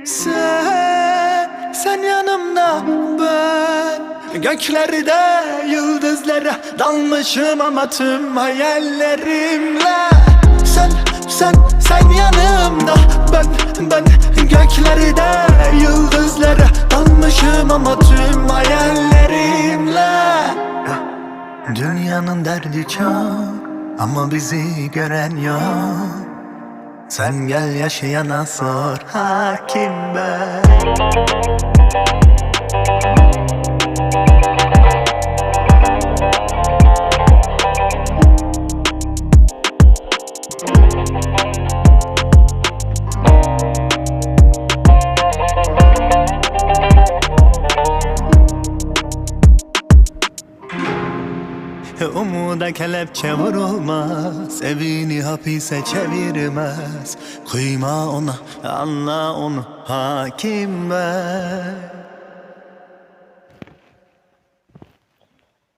Sen yanımda, ben göklerde yıldızlara dalmışım ama tüm hayallerimle. Sen yanımda, ben göklerde yıldızlara dalmışım ama tüm hayallerimle. Dünyanın derdi çok ama bizi gören yok. Sen gel yaşayana sor, hakim ben. Umuda kelepçe vurulmaz, evini hapise çevirmez. Kıyma ona, anla onu, hakim ben.